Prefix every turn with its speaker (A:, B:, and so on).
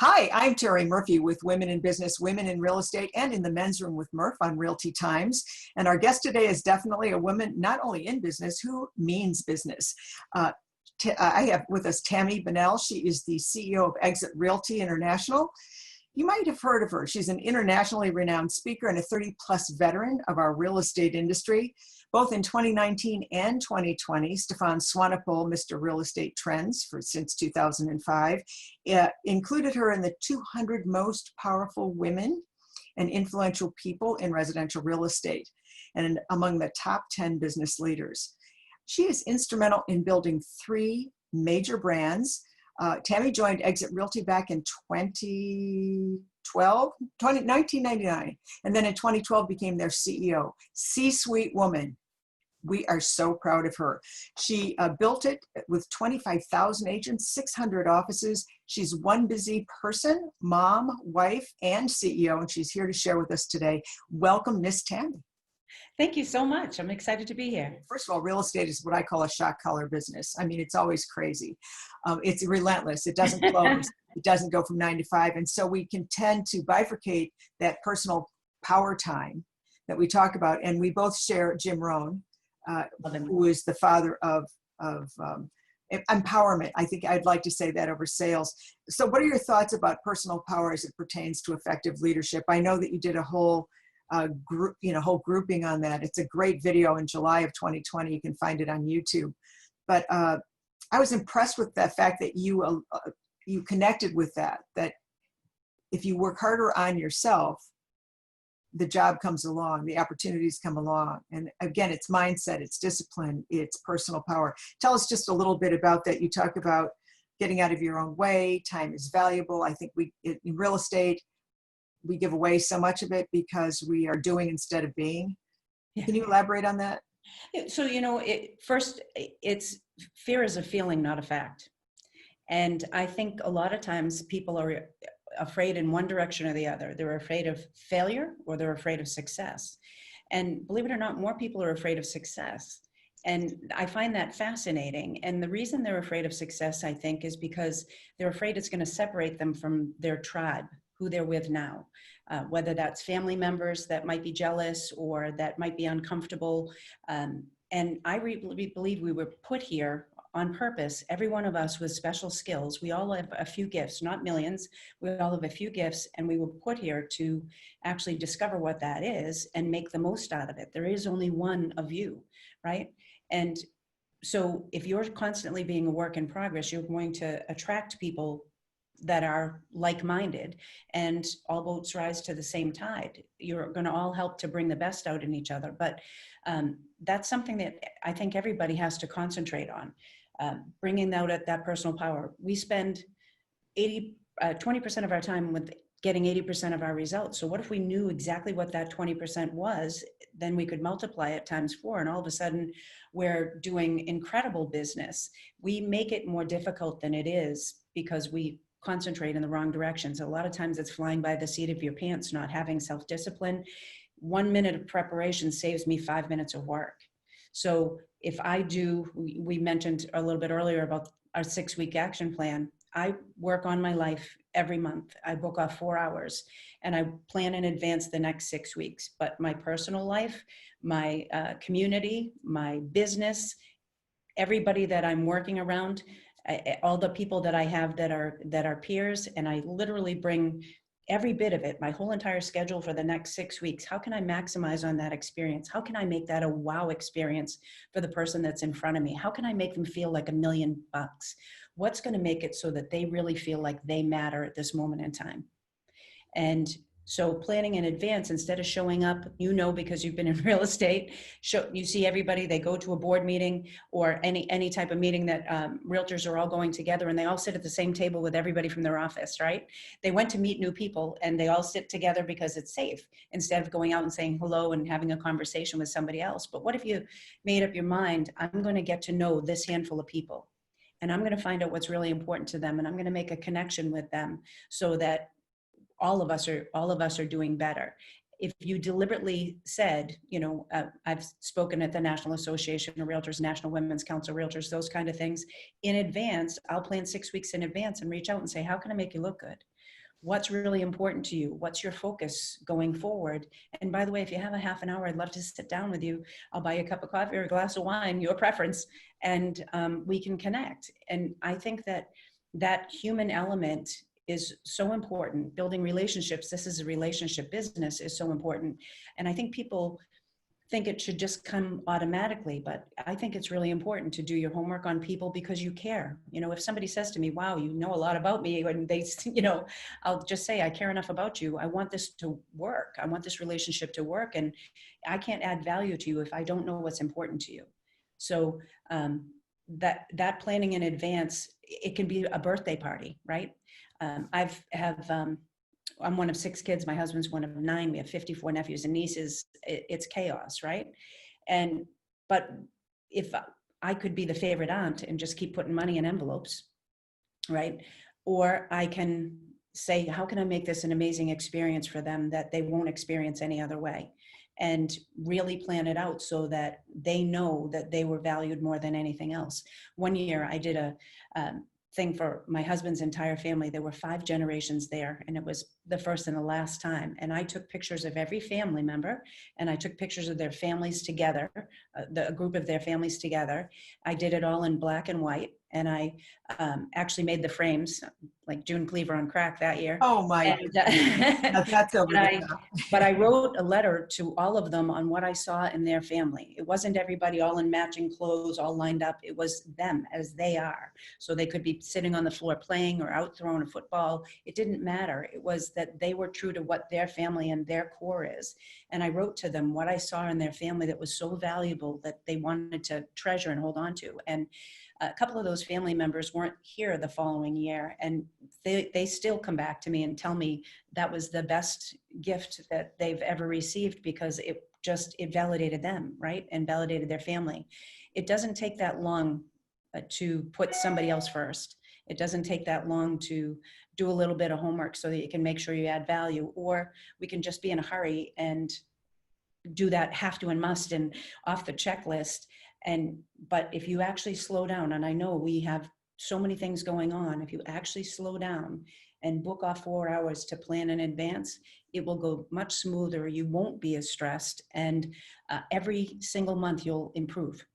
A: Hi, I'm Terry Murphy with Women in Business, Women in Real Estate, and in the Men's Room with Murph on Realty Times. And our guest today is definitely a woman not only in business, who means business. I have with us Tammy Bunnell. She is the CEO of Exit Realty International. You might have heard of her. She's an internationally renowned speaker and a 30-plus veteran of our real estate industry. Both in 2019 and 2020, Stefan Swanepoel, Mr. Real Estate Trends since 2005, included her in the 200 most powerful women and influential people in residential real estate and among the top 10 business leaders. She is instrumental in building 3 major brands. Tammy joined Exit Realty back in 1999, and then in 2012 became their CEO. C-suite woman. We are so proud of her. She built it with 25,000 agents, 600 offices. She's one busy person, mom, wife, and CEO, and she's here to share with us today. Welcome, Miss Tammy.
B: Thank you so much. I'm excited to be here.
A: First of all, real estate is what I call a shot collar business. I mean, it's always crazy. It's relentless. It doesn't close. It doesn't go from 9 to 5. And so we can tend to bifurcate that personal power time that we talk about. And we both share Jim Rohn, who is the father of empowerment. I think I'd like to say that over sales. So what are your thoughts about personal power as it pertains to effective leadership? I know that you did a whole whole grouping on that. It's a great video in July of 2020. You can find it on YouTube. But I was impressed with the fact that you connected with that if you work harder on yourself, the job comes along, the opportunities come along. And again, it's mindset, it's discipline, it's personal power. Tell us just a little bit about that. You talk about getting out of your own way. Time is valuable. I think in real estate, we give away so much of it because we are doing instead of being. Yeah. Can you elaborate on that?
B: So, it's fear is a feeling, not a fact. And I think a lot of times people are afraid in one direction or the other. They're afraid of failure or they're afraid of success. And believe it or not, more people are afraid of success. And I find that fascinating. And the reason they're afraid of success, I think, is because they're afraid it's going to separate them from their tribe, who they're with now, whether that's family members that might be jealous or that might be uncomfortable. And I really believe we were put here on purpose, every one of us with special skills. We all have a few gifts, not millions. We all have a few gifts, and we were put here to actually discover what that is and make the most out of it. There is only one of you, right? And so if you're constantly being a work in progress, you're going to attract people that are like-minded, and all boats rise to the same tide. You're going to all help to bring the best out in each other. But that's something that I think everybody has to concentrate on, bringing out at that personal power. We spend 20% of our time with getting 80% of our results. So what if we knew exactly what that 20% was? Then we could multiply it times 4, and all of a sudden we're doing incredible business. We make it more difficult than it is because we concentrate in the wrong directions. A lot of times it's flying by the seat of your pants, not having self-discipline. 1 minute of preparation saves me 5 minutes of work. So if I we mentioned a little bit earlier about our 6-week action plan. I work on my life every month. I book off 4 hours and I plan in advance the next 6 weeks. But my personal life, my community, my business, everybody that I'm working around, all the people that I have that are peers, and I literally bring every bit of it, my whole entire schedule for the next 6 weeks. How can I maximize on that experience? How can I make that a wow experience for the person that's in front of me? How can I make them feel like $1 million? What's going to make it so that they really feel like they matter at this moment in time? And so planning in advance, instead of showing up, because you've been in real estate, you see everybody, they go to a board meeting or any type of meeting that realtors are all going together, and they all sit at the same table with everybody from their office, right? They went to meet new people and they all sit together because it's safe, instead of going out and saying hello and having a conversation with somebody else. But what if you made up your mind, I'm going to get to know this handful of people, and I'm going to find out what's really important to them, and I'm going to make a connection with them so that all of us are doing better. If you deliberately said, I've spoken at the National Association of Realtors, National Women's Council of Realtors, those kind of things, in advance, I'll plan 6 weeks in advance and reach out and say, how can I make you look good? what's really important to you? What's your focus going forward? And by the way, if you have a half an hour, I'd love to sit down with you. I'll buy you a cup of coffee or a glass of wine, your preference, and we can connect. And I think that that human element is so important. Building relationships, this is a relationship business, is so important. And I think people think it should just come automatically, but I think it's really important to do your homework on people because you care. You know, if somebody says to me, wow, you know a lot about me, and they, you know, I'll just say, I care enough about you. I want this to work. I want this relationship to work. And I can't add value to you if I don't know what's important to you. So that planning in advance, it can be a birthday party, right? I'm one of 6 kids. My husband's one of 9. We have 54 nephews and nieces. It's chaos, right? And, but if I could be the favorite aunt and just keep putting money in envelopes, right? Or I can say, how can I make this an amazing experience for them that they won't experience any other way? And really plan it out so that they know that they were valued more than anything else. One year I did a thing for my husband's entire family. There were 5 generations there, and it was the first and the last time. And I took pictures of every family member, and I took pictures of their families together, a group of their families together. I did it all in black and white, and I actually made the frames, like June Cleaver on crack that year.
A: Oh my
B: And,
A: goodness. That's over the top.
B: but I wrote a letter to all of them on what I saw in their family. It wasn't everybody all in matching clothes, all lined up. It was them as they are. So they could be sitting on the floor playing or out throwing a football. It didn't matter. It was that they were true to what their family and their core is. And I wrote to them what I saw in their family that was so valuable that they wanted to treasure and hold on to. And a couple of those family members weren't here the following year, and they still come back to me and tell me that was the best gift that they've ever received, because it validated them, right? And validated their family. It doesn't take that long to put somebody else first. It doesn't take that long to do a little bit of homework so that you can make sure you add value, or we can just be in a hurry and do that have to and must and off the checklist. But if you actually slow down, and I know we have so many things going on, if you actually slow down and book off 4 hours to plan in advance, it will go much smoother. You won't be as stressed, and every single month you'll improve.